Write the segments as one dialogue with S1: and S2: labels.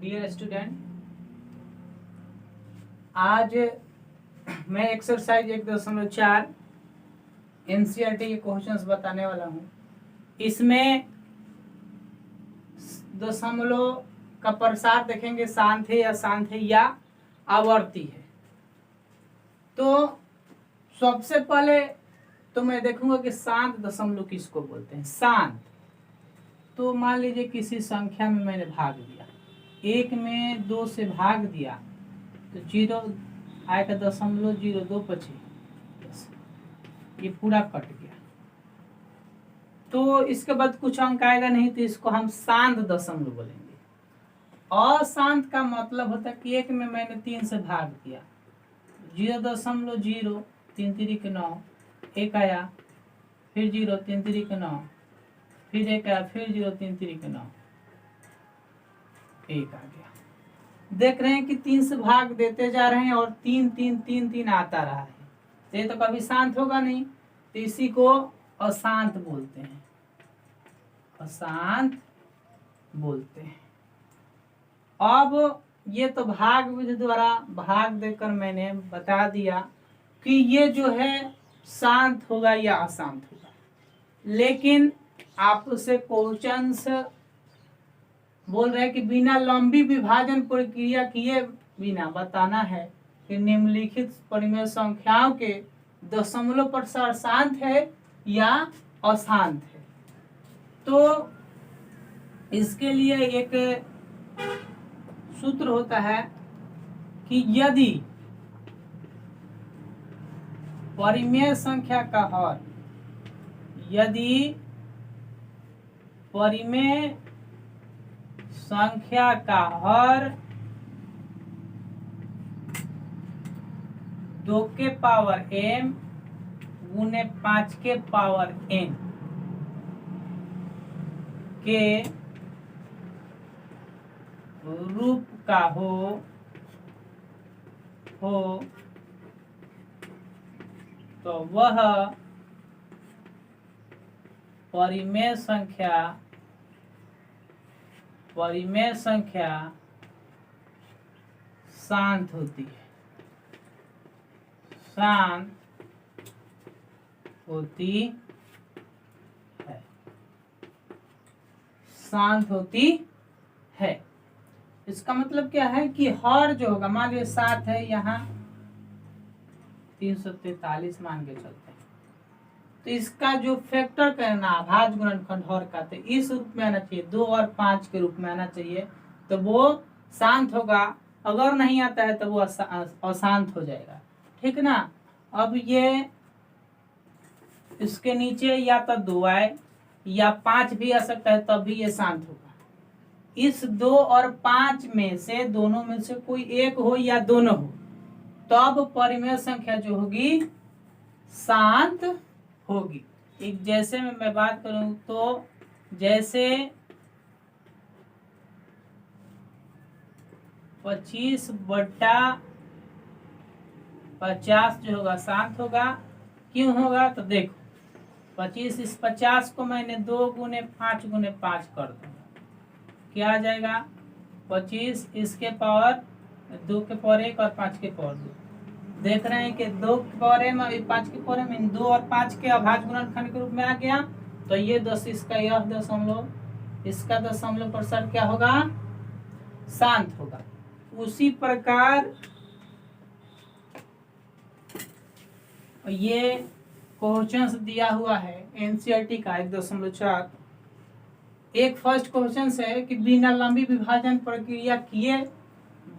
S1: Dear student, आज मैं exercise 1.4 NCERT के क्वेश्चंस बताने वाला हूँ। इसमें दशमलव का प्रसार देखेंगे, शांत है या शांत है या आवर्ती है। तो सबसे पहले तो मैं देखूंगा कि शांत दशमलव किसको बोलते हैं। शांत तो मान लीजिए किसी संख्या में मैंने भाग दिया, 1 में 2 से भाग दिया तो 0 आएगा, 0.02 बचे, ये पूरा कट गया। तो इसके बाद कुछ अंक आएगा नहीं, तो इसको हम शांत दशमलव बोलेंगे। अशांत का मतलब होता है कि 1 में मैंने 3 से भाग दिया, 0.0 3 3 9 1 आया, फिर 0 3 3 9 फिर 1 आया, फिर 0 3 3 9 1 आ गया। देख रहे हैं कि 3 से भाग देते जा रहे हैं और 3 3 3 3 आता रहा है, तो ये तो कभी शांत होगा नहीं, तो इसी को अशांत बोलते हैं, अशांत बोलते हैं। अब ये तो भाग विधि द्वारा भाग देकर मैंने बता दिया कि ये जो है शांत होगा या अशांत होगा। लेकिन आपसे क्वेश्चंस बोल रहे हैं कि बिना लंबी विभाजन प्रक्रिया किए बिना बताना है कि निम्नलिखित परिमेय संख्याओं के दशमलव प्रसार शांत है या अशांत है। तो इसके लिए एक सूत्र होता है कि यदि परिमेय संख्या का हर, यदि परिमेय संख्या का हर 2 के पावर m गुने 5 के पावर n के रूप का हो तो वह परिमेय संख्या शांत होती है, शांत होती है, शांत होती है। इसका मतलब क्या है कि हर जो होगा, मान लीजिए 7 है, यहाँ 343 मान के चलते हैं, तो इसका जो फैक्टर करना अभाज्य गुणनखंड हर का, तो इस रूप में आना चाहिए, 2 और 5 के रूप में आना चाहिए, तो वो शांत होगा। अगर नहीं आता है तो वो अशांत हो जाएगा, ठीक ना। अब ये इसके नीचे या तो 2 आए या 5 भी आ सकता है, तब भी ये शांत होगा। इस 2 और 5 में से दोनों में से कोई एक हो या दोनों हो, तब परिमेय संख्या जो होगी शांत होगी। एक जैसे में मैं बात करूं तो जैसे 25/50 जो होगा शांत होगा। क्यों होगा तो देखो, 25 इस 50 को मैंने 2 गुने 5 गुने 5 कर दूंगा, क्या आ जाएगा, 25 इसके पावर 2 के पावर 1 और 5 के पावर 2। देख रहे हैं कि 2 के पावर m और 5 के पावर m, इन 2 और 5 के अभाज्य गुणनखंड के रूप में आ गया। तो ये 10 इसका यह दशमलव, इसका दशमलव प्रसार क्या होगा, शांत होगा। उसी प्रकार ये क्वेश्चंस दिया हुआ है एनसीईआरटी का 1.4। एक फर्स्ट क्वेश्चन है कि बिना लंबी विभाजन प्रक्रिया किए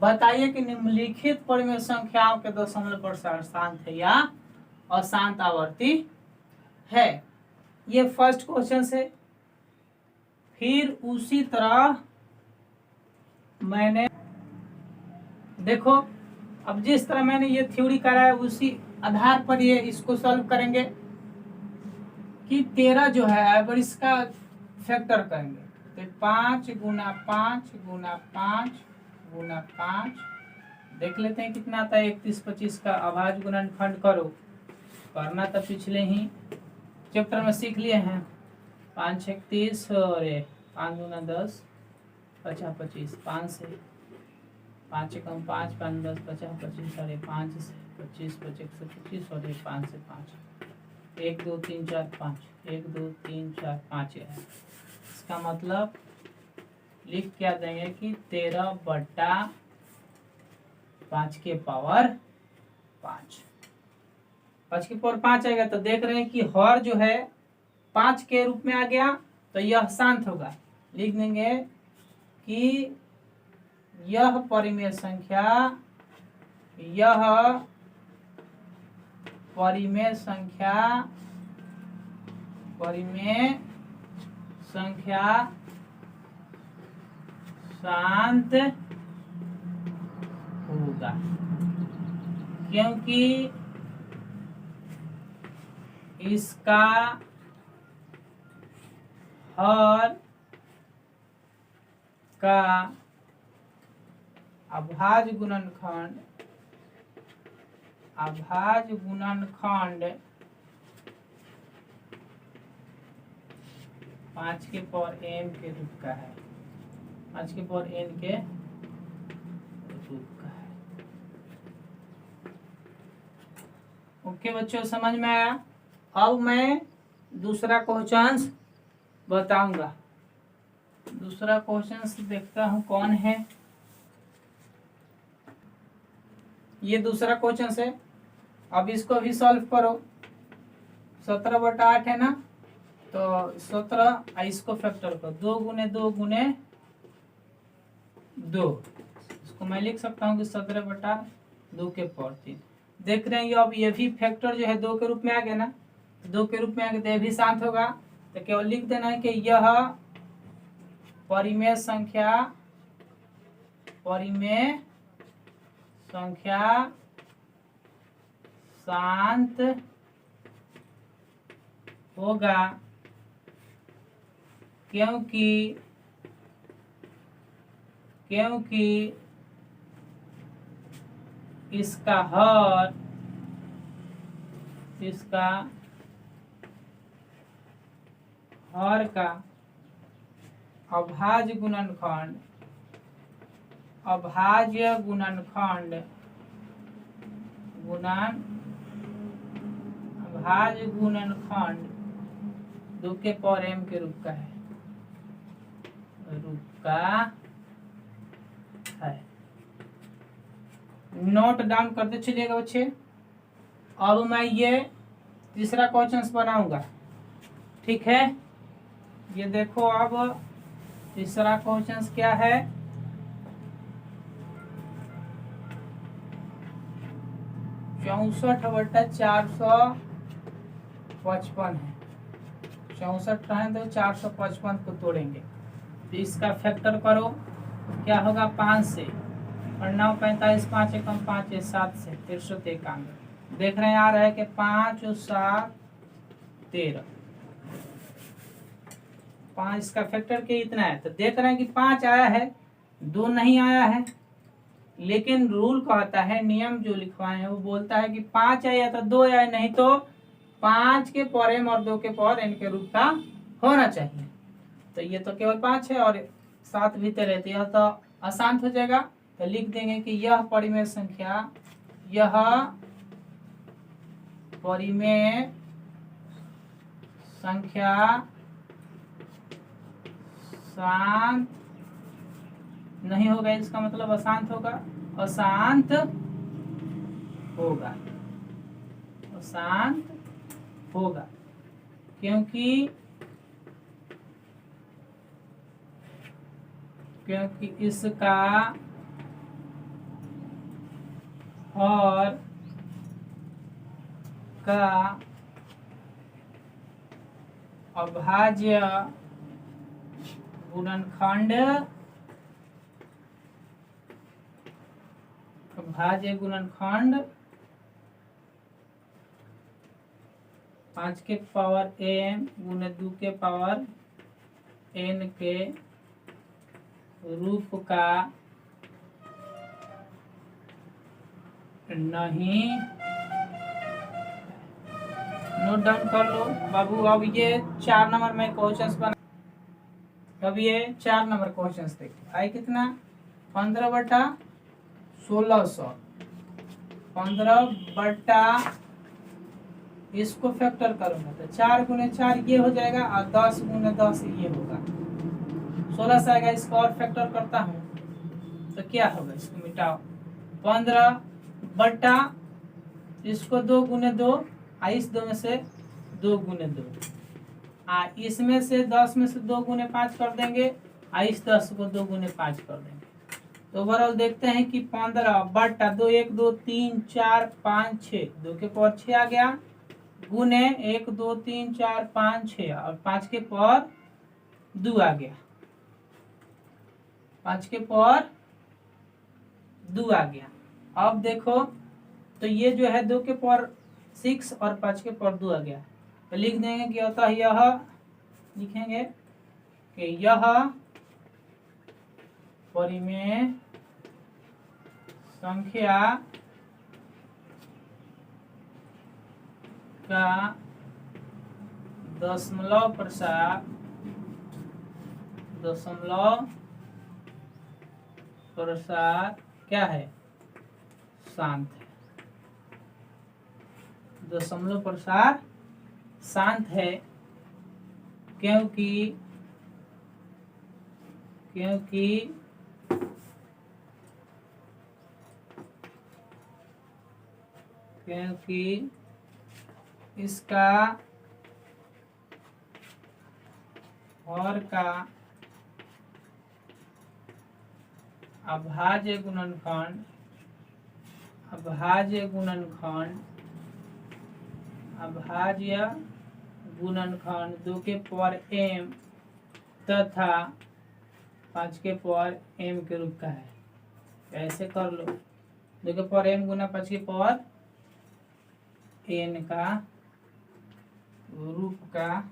S1: बताइए कि निम्नलिखित परिमेय संख्याओं के दशमलव प्रसार शांत है या अशांत आवर्ती है। ये फर्स्ट क्वेश्चन है। फिर उसी तरह मैंने देखो, अब जिस तरह मैंने ये थ्योरी कराया उसी आधार पर ये इसको सॉल्व करेंगे कि 13 जो है, अगर इसका फैक्टर करेंगे तो 5 गुना 5 गुना 5 गुना 5, देख लेते हैं कितना आता है। 31 25 का अभाज्य गुणनखंड करो, करना तो पिछले ही चैप्टर में सीख लिए हैं। 5 31 और 5 गुना 10 50 25, 5 से 5 एकम 5, 5 10 50 25 साढ़े 5 से 25 25 से 25 और 5 से 5 1 2 3 4 5 1 2 3 4 5 है। इसका मतलब लिख क्या देंगे कि 13/5 के पावर 5 5 के पावर 5 आएगा। तो देख रहे हैं कि हर जो है 5 के रूप में आ गया, तो यह शांत होगा। लिख देंगे कि यह परिमेय संख्या शांत होगा, क्योंकि इसका हर का अभाज्य गुणनखंड 5 के पावर m के रूप का है, 5 के पावर n के रूप का है। ओके बच्चों, समझ में आया? अब मैं दूसरा क्वेश्चन बताऊंगा। दूसरा क्वेश्चन देखता हूं कौन है। ये दूसरा क्वेश्चन है। अब इसको भी सॉल्व करो। 17/8 है ना, तो 17 इसको फैक्टर करो, 2 गुने 2 गुने 2। इसको मैं लिख सकता हूँ कि 17/2 के पावर 3। देख रहे हैं अब ये भी फैक्टर जो है 2 के रूप में आ गया ना, 2 के रूप में आ गया तो ये भी शांत होगा। तो केवल लिख देना है कि यह परिमेय संख्या शांत होगा, क्योंकि इसका हर का अभाज्य गुणनखंड 2 के पावर m के रूप का है। नोट डाउन करते चलिएगा बच्चे। अब मैं ये तीसरा क्वेश्चन बनाऊंगा, ठीक है? ये देखो, अब तीसरा क्वेश्चन क्या है? 64/455 है। 64 है तो 455 को तोड़ेंगे, तो इसका फैक्टर करो, क्या होगा? 5 से, और 9 45 5 एकम 5 है 7 से 1391। देख रहे हैं आ रहा है कि 5 और 7 13। 5 इसका फैक्टर के इतना है। तो देख रहे हैं कि 5 आया है, 2 नहीं आया है। लेकिन रूल कहता है, नियम जो लिखवाए हैं वो बोलता है कि 5 आया तो 2 आया, नहीं तो 5 के पावर m और 2 के पावर n के रूप का होना चाहिए। तो ये तो केवल 5 है और 7 भीतर रहती है, तो अशांत हो जाएगा। तो लिख देंगे कि यह परिमेय संख्या शांत नहीं होगा। इसका मतलब अशांत होगा, अशांत होगा, क्योंकि इसका हर का अभाज्य गुणनखंड 5 के पावर m गुने 2 के पावर n के रूप का नहीं। नोट डाउन कर लो बाबू। अब ये 4 नंबर में क्वेश्चन बना। अब ये 4 नंबर क्वेश्चन देखिए, आई कितना? 15/8 1600, 15 / इसको फैक्टर करूंगा तो 4 × 4 ये हो जाएगा और 10 × 10 ये होगा, 16 से आएगा। इसको और फैक्टर करता हूँ तो क्या होगा, इसको मिटाओ, 15 / इसको 2 × 2, इस 2 में से 2 × 2, इसमें से 10 में से 2 × 5 कर देंगे, इस 10 को 2 × 5 कर देंगे। तो ओवरऑल देखते हैं कि 15 / 2, 1 2 3 4 5 6, 2 के पावर 6 आ गया, गुने 1 2 3 4 5 6 और 5 के पावर 2 आ गया, 5 के पावर 2 आ गया। अब देखो तो ये जो है 2 के पावर 6 और 5 के पावर 2 आ गया, तो लिख देंगे कि होता है यह, लिखेंगे कि यह परिमेय संख्या का दशमलव प्रसार क्या है, शांत है। दशमलव प्रसार शांत है क्योंकि इसका हर का अभाज्य गुणनखंड 2 के पावर m तथा 5 के पावर m के रूप का है। ऐसे कर लो, 2 के पावर m गुना 5 के पावर n का रूप का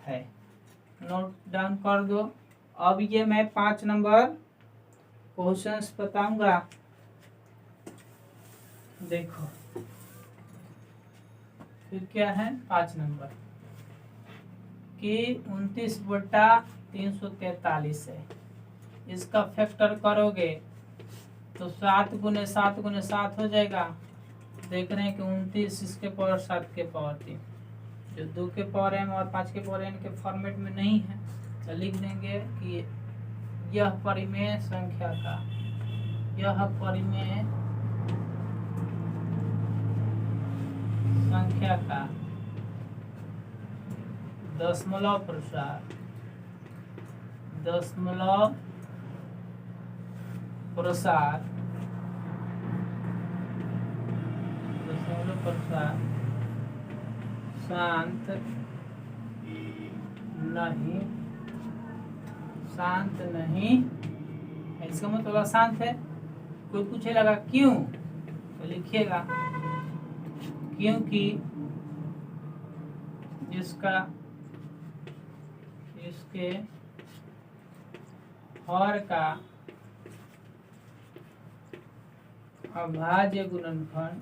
S1: है। नोट डाउन कर दो। अब ये मैं 5 नंबर क्वेश्चंस बताऊंगा, देखो फिर क्या है। 5 नंबर कि 29/343 है, इसका फैक्टर करोगे तो 7 × 7 × 7 हो जाएगा। देख रहे हैं कि 29 इसके पावर 7 के पावर 3, जो 2 के पावर m और 5 के पावर n के फॉर्मेट में नहीं है, तो लिख देंगे कि यह परिमेय संख्या का दशमलव प्रसार शांत नहीं है। इसका मतलब शांत है। कोई पूछेगा क्यों, तो लिखिएगा क्योंकि इसके हर का अभाज्य गुणनखंड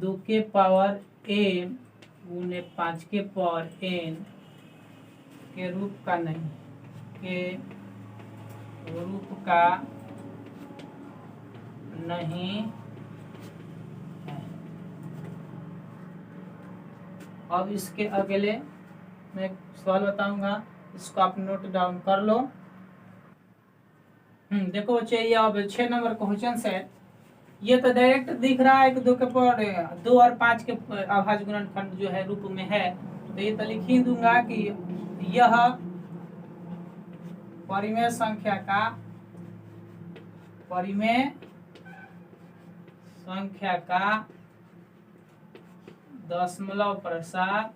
S1: 2 के पावर m गुने 5 के पावर n के रूप का नहीं है। अब इसके अगले मैं सवाल बताऊंगा, इसको आप नोट डाउन कर लो। देखो बच्चे, ये अब 6 नंबर क्वेश्चन है। ये तो डायरेक्ट दिख रहा है कि 2 के पावर 2 और 5 के अभाज्य गुणनखंड जो है रूप में है, तो ये तो लिख ही दूंगा कि यह परिमेय संख्या का दशमलव प्रसार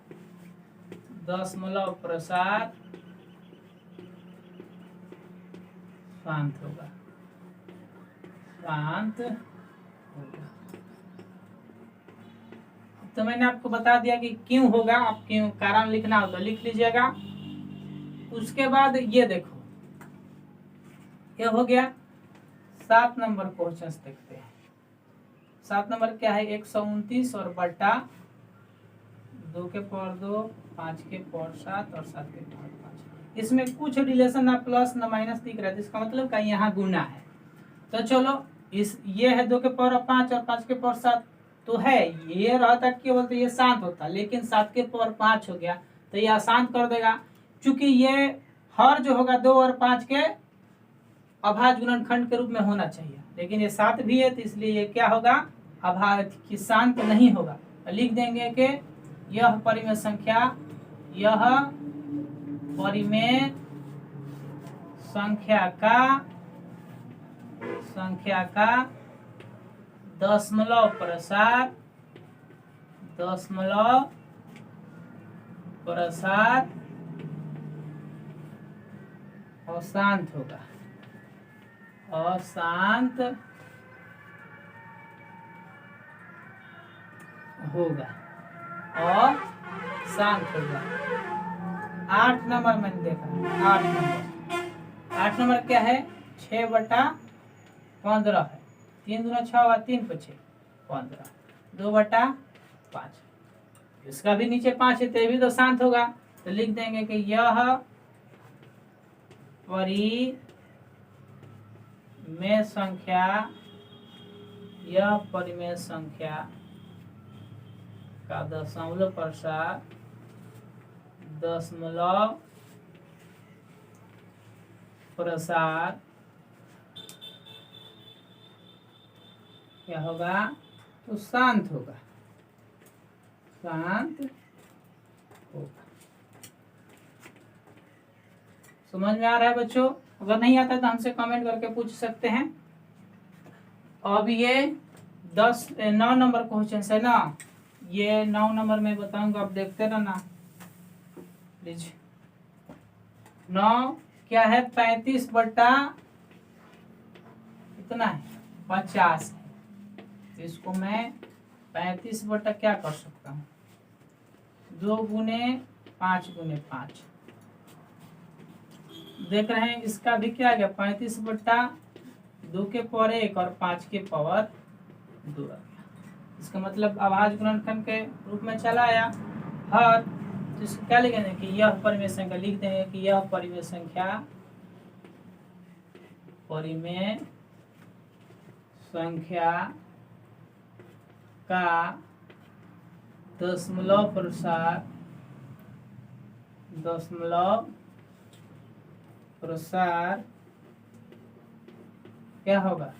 S1: शांत होगा। तो मैंने आपको बता दिया कि क्यों होगा, आप क्यों कारण लिखना हो तो लिख लीजिएगा। उसके बाद ये देखो, ये हो गया 7 नंबर क्वेश्चन देखते हैं। 7 नंबर क्या है, 129 और बटा 2 के पावर 2, 5 के पावर 7 और 7 के पावर 5। इसमें कुछ रिलेशन ना प्लस ना माइनस दिख रहा है, इसका मतलब कहीं यहाँ गुना है। तो चलो इस ये है 2 के पावर 5 और 5 के पावर 7 तो है, ये रहता केवल तो ये शांत होता, लेकिन 7 के पावर 5 हो गया तो ये अशांत कर देगा। चूंकि ये हर जो होगा 2 और 5 के अभाज्य गुणनखंड के रूप में होना चाहिए, लेकिन ये 7 भी है तो इसलिए ये क्या होगा, अभाज्य की शांत नहीं होगा। तो लिख देंगे कि यह परिमेय संख्या, यह परिमेय संख्या का दशमलव प्रसार अशांत होगा, अशांत होगा और शांत होगा। 8 नंबर मैंने देखा, 8 नंबर क्या है, 6/15 है, 3 दूना 6 और 3 × 6 15, 2/5। इसका भी नीचे 5 है तो ये भी तो शांत होगा। तो लिख देंगे कि यह परिमेय संख्या का दशमलव प्रसार क्या होगा, तो शांत होगा, शांत होगा। समझ में आ रहा है बच्चों? अगर नहीं आता तो हमसे कमेंट करके पूछ सकते हैं। अब ये 9 नंबर क्वेश्चन है ना, ये 9 नंबर में बताऊंगा, आप देखते रहना प्लीज। 9 क्या है, 35 बटा कितना है, 50 है। तो इसको मैं 35 बटा क्या कर सकता हूँ, 2 × 5 × 5। देख रहे हैं इसका भी क्या गया, 35 बटा 2 के पावर 1 और 5 के पावर 2। इसका मतलब अभाज्य गुणनखंड के रूप में चला आया हर। तो इसको क्या लिखेंगे कि यह परिमेय संख्या, लिख देंगे कि यह परिमेय संख्या का दशमलव प्रसार क्या होगा,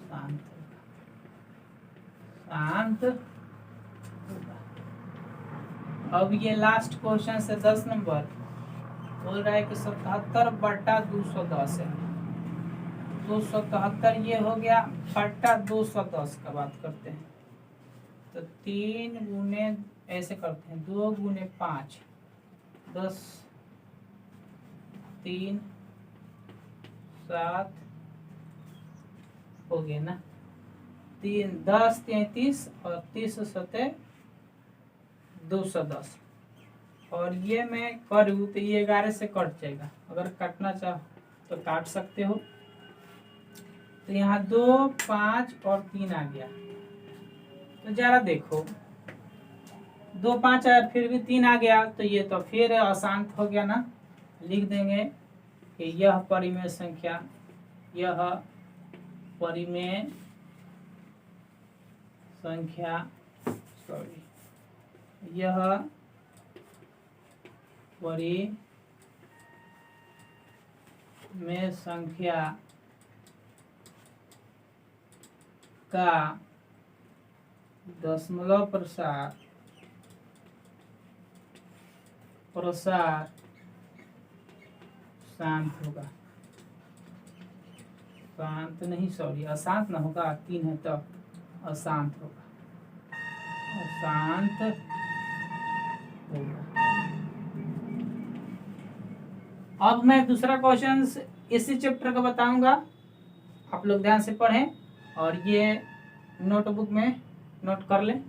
S1: शांत होगा। अब ये लास्ट क्वेश्चन से 10 नंबर बोल रहा है कि 77/210 है। 277 ये हो गया, बटा 210 का बात करते हैं तो 3 गुने ऐसे करते हैं, 2 × 5 10, 3 7 हो गया ना, 3 10 33 और 30 7 210। और ये मैं करूँ तो ये 11 से कट जाएगा, अगर काटना चाहो तो काट सकते हो। तो यहाँ 2 5 और 3 आ गया, तो जरा देखो 2 5 आया फिर भी 3 आ गया, तो ये तो फिर अशांत हो गया ना। लिख देंगे कि यह परिमेय संख्या का दशमलव प्रसार शांत होगा, शांत नहीं सॉरी अशांत ना होगा, 3 है तो अशांत होगा, अशांत होगा। अब मैं दूसरा क्वेश्चन इसी चैप्टर का बताऊंगा, आप लोग ध्यान से पढ़ें और ये नोटबुक में नोट कर लें।